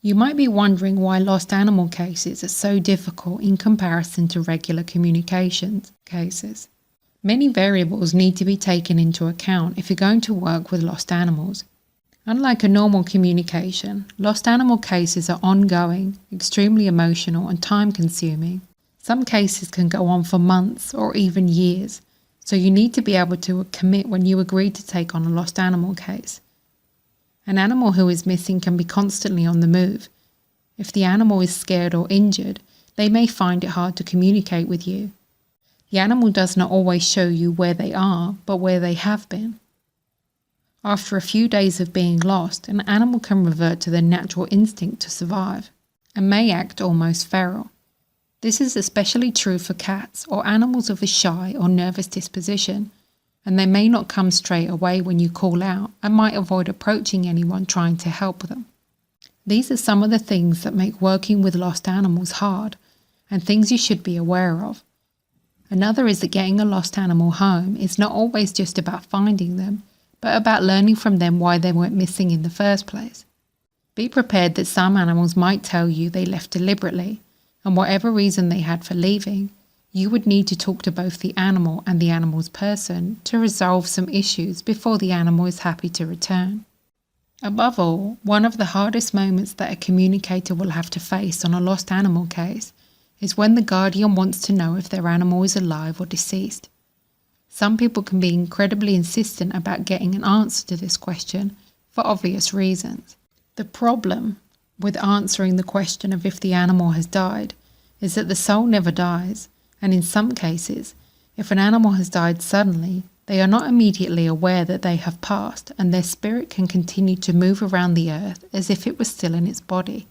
You might be wondering why lost animal cases are so difficult in comparison to regular communications cases. Many variables need to be taken into account if you're going to work with lost animals. Unlike a normal communication, lost animal cases are ongoing, extremely emotional and time-consuming. Some cases can go on for months or even years, so you need to be able to commit when you agree to take on a lost animal case. An animal who is missing can be constantly on the move. If the animal is scared or injured, they may find it hard to communicate with you. The animal does not always show you where they are, but where they have been. After a few days of being lost, an animal can revert to their natural instinct to survive, and may act almost feral. This is especially true for cats or animals of a shy or nervous disposition, and they may not come straight away when you call out and might avoid approaching anyone trying to help them. These are some of the things that make working with lost animals hard, and things you should be aware of. Another is that getting a lost animal home is not always just about finding them, but about learning from them why they weren't missing in the first place. Be prepared that some animals might tell you they left deliberately, and whatever reason they had for leaving, you would need to talk to both the animal and the animal's person to resolve some issues before the animal is happy to return. Above all, one of the hardest moments that a communicator will have to face on a lost animal case is when the guardian wants to know if their animal is alive or deceased. Some people can be incredibly insistent about getting an answer to this question for obvious reasons. The problem with answering the question of if the animal has died is that the soul never dies, and in some cases, if an animal has died suddenly, they are not immediately aware that they have passed, and their spirit can continue to move around the earth as if it was still in its body.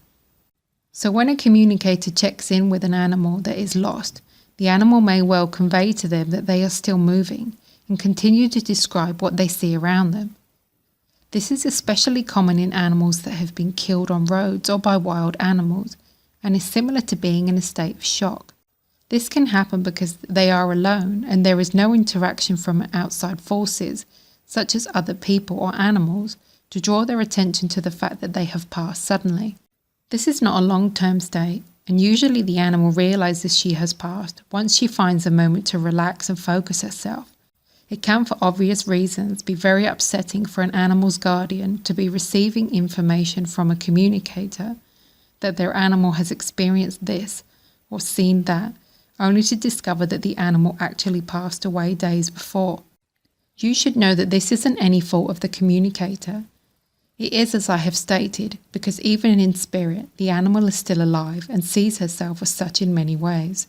So when a communicator checks in with an animal that is lost, the animal may well convey to them that they are still moving and continue to describe what they see around them. This is especially common in animals that have been killed on roads or by wild animals, and is similar to being in a state of shock. This can happen because they are alone and there is no interaction from outside forces, such as other people or animals, to draw their attention to the fact that they have passed suddenly. This is not a long-term state, and usually the animal realizes she has passed once she finds a moment to relax and focus herself. It can, for obvious reasons, be very upsetting for an animal's guardian to be receiving information from a communicator that their animal has experienced this or seen that, only to discover that the animal actually passed away days before. You should know that this isn't any fault of the communicator. It is, as I have stated, because even in spirit, the animal is still alive and sees herself as such in many ways.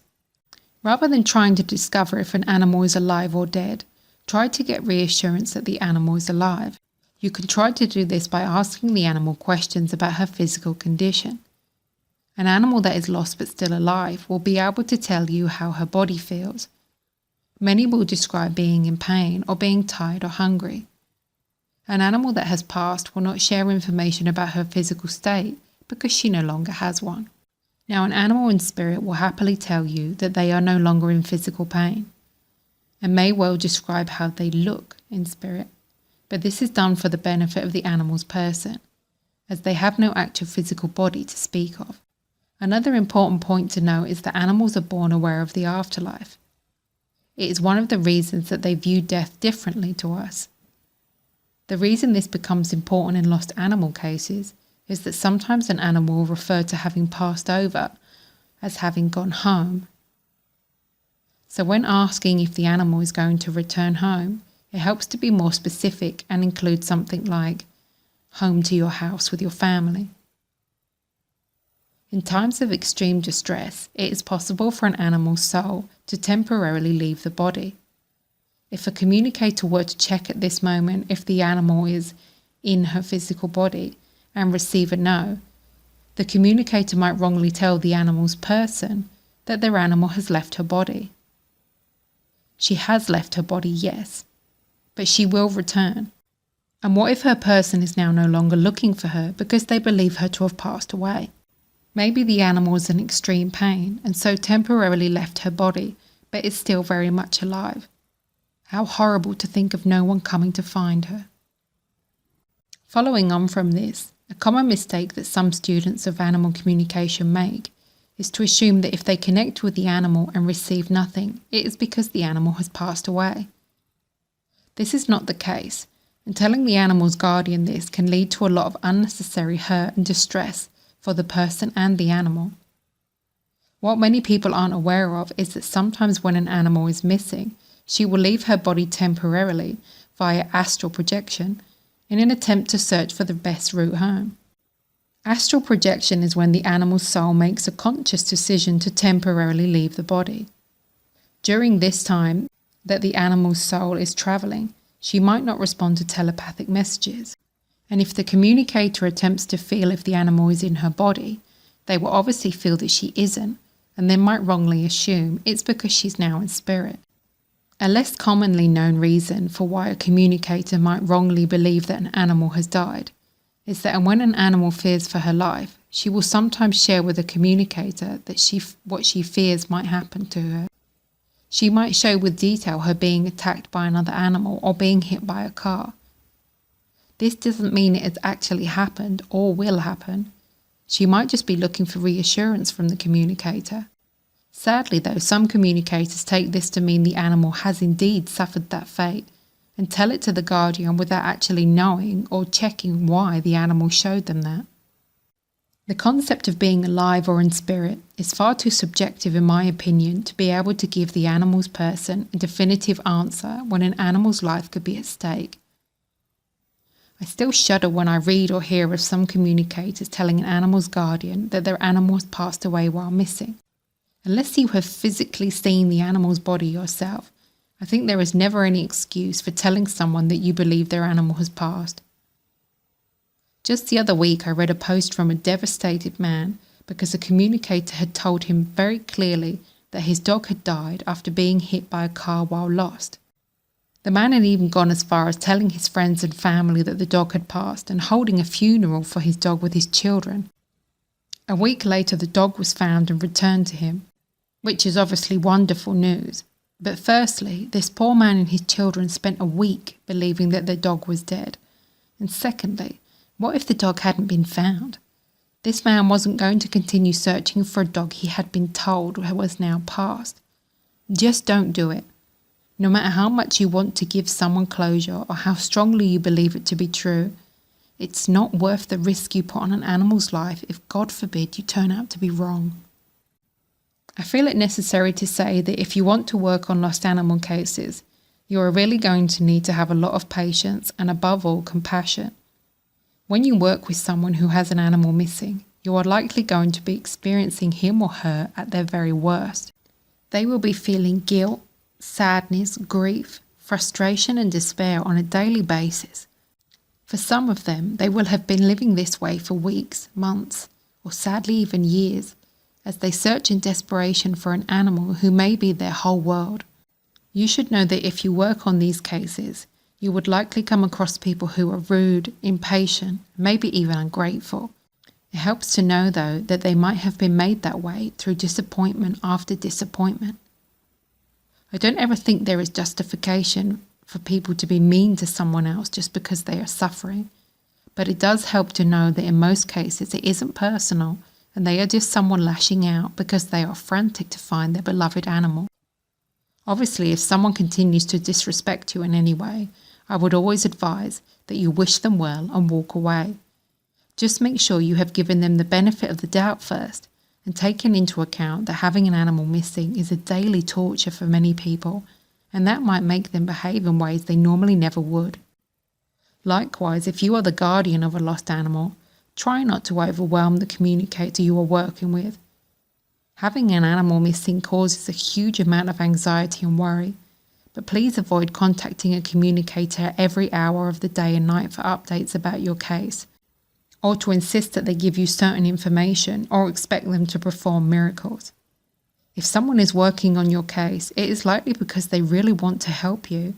Rather than trying to discover if an animal is alive or dead, try to get reassurance that the animal is alive. You can try to do this by asking the animal questions about her physical condition. An animal that is lost but still alive will be able to tell you how her body feels. Many will describe being in pain or being tired or hungry. An animal that has passed will not share information about her physical state because she no longer has one. Now, an animal in spirit will happily tell you that they are no longer in physical pain, and may well describe how they look in spirit, but this is done for the benefit of the animal's person, as they have no actual physical body to speak of. Another important point to note is that animals are born aware of the afterlife. It is one of the reasons that they view death differently to us. The reason this becomes important in lost animal cases is that sometimes an animal will refer to having passed over as having gone home. So when asking if the animal is going to return home, it helps to be more specific and include something like home to your house with your family. In times of extreme distress, it is possible for an animal's soul to temporarily leave the body. If a communicator were to check at this moment if the animal is in her physical body and receive a no, the communicator might wrongly tell the animal's person that their animal has left her body. She has left her body, yes, but she will return. And what if her person is now no longer looking for her because they believe her to have passed away? Maybe the animal is in extreme pain and so temporarily left her body, but is still very much alive. How horrible to think of no one coming to find her. Following on from this, A common mistake that some students of animal communication make is to assume that if they connect with the animal and receive nothing, it is because the animal has passed away. This is not the case, and telling the animal's guardian this can lead to a lot of unnecessary hurt and distress for the person and the animal. What many people aren't aware of is that sometimes when an animal is missing, she will leave her body temporarily via astral projection in an attempt to search for the best route home. Astral projection is when the animal's soul makes a conscious decision to temporarily leave the body. During this time that the animal's soul is travelling, she might not respond to telepathic messages, and if the communicator attempts to feel if the animal is in her body, they will obviously feel that she isn't, and they might wrongly assume it's because she's now in spirit. A less commonly known reason for why a communicator might wrongly believe that an animal has died is that when an animal fears for her life, she will sometimes share with a communicator that what she fears might happen to her. She might show with detail her being attacked by another animal or being hit by a car. This doesn't mean it has actually happened or will happen. She might just be looking for reassurance from the communicator. Sadly though, some communicators take this to mean the animal has indeed suffered that fate and tell it to the guardian without actually knowing or checking why the animal showed them that. The concept of being alive or in spirit is far too subjective in my opinion to be able to give the animal's person a definitive answer when an animal's life could be at stake. I still shudder when I read or hear of some communicators telling an animal's guardian that their animal has passed away while missing. Unless you have physically seen the animal's body yourself, I think there is never any excuse for telling someone that you believe their animal has passed. Just the other week I read a post from a devastated man because a communicator had told him very clearly that his dog had died after being hit by a car while lost. The man had even gone as far as telling his friends and family that the dog had passed and holding a funeral for his dog with his children. A week later the dog was found and returned to him, which is obviously wonderful news. But firstly, this poor man and his children spent a week believing that their dog was dead. And secondly, what if the dog hadn't been found? This man wasn't going to continue searching for a dog he had been told was now past. Just don't do it. No matter how much you want to give someone closure or how strongly you believe it to be true, it's not worth the risk you put on an animal's life if, God forbid, you turn out to be wrong. I feel it necessary to say that if you want to work on lost animal cases, you are really going to need to have a lot of patience and above all compassion. When you work with someone who has an animal missing, you are likely going to be experiencing him or her at their very worst. They will be feeling guilt, sadness, grief, frustration and despair on a daily basis. For some of them, they will have been living this way for weeks, months, or sadly even years, as they search in desperation for an animal who may be their whole world. You should know that if you work on these cases, you would likely come across people who are rude, impatient, maybe even ungrateful. It helps to know, though, that they might have been made that way through disappointment after disappointment. I don't ever think there is justification for people to be mean to someone else just because they are suffering, but it does help to know that in most cases it isn't personal, and they are just someone lashing out because they are frantic to find their beloved animal. Obviously, if someone continues to disrespect you in any way, I would always advise that you wish them well and walk away. Just make sure you have given them the benefit of the doubt first and taken into account that having an animal missing is a daily torture for many people, and that might make them behave in ways they normally never would. Likewise, if you are the guardian of a lost animal, try not to overwhelm the communicator you are working with. Having an animal missing causes a huge amount of anxiety and worry, but please avoid contacting a communicator every hour of the day and night for updates about your case, or to insist that they give you certain information or expect them to perform miracles. If someone is working on your case, it is likely because they really want to help you.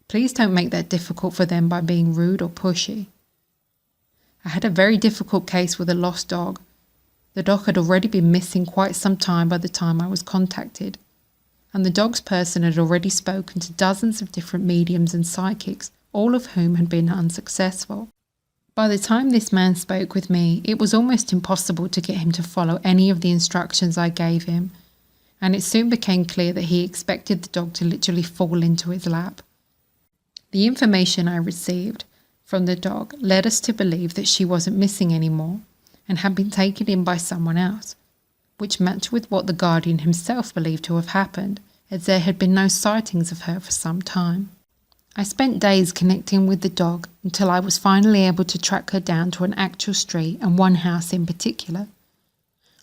Please don't make that difficult for them by being rude or pushy. I had a very difficult case with a lost dog. The dog had already been missing quite some time by the time I was contacted, and the dog's person had already spoken to dozens of different mediums and psychics, all of whom had been unsuccessful. By the time this man spoke with me, it was almost impossible to get him to follow any of the instructions I gave him, and it soon became clear that he expected the dog to literally fall into his lap. The information I received from the dog led us to believe that she wasn't missing anymore and had been taken in by someone else, which matched with what the guardian himself believed to have happened, as there had been no sightings of her for some time. I spent days connecting with the dog until I was finally able to track her down to an actual street and one house in particular.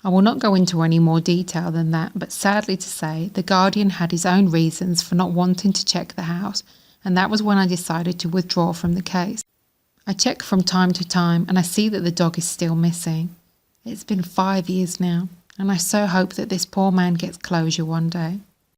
I will not go into any more detail than that, but sadly to say, the guardian had his own reasons for not wanting to check the house, and that was when I decided to withdraw from the case. I check from time to time and I see that the dog is still missing. It's been 5 years now, and I so hope that this poor man gets closure one day.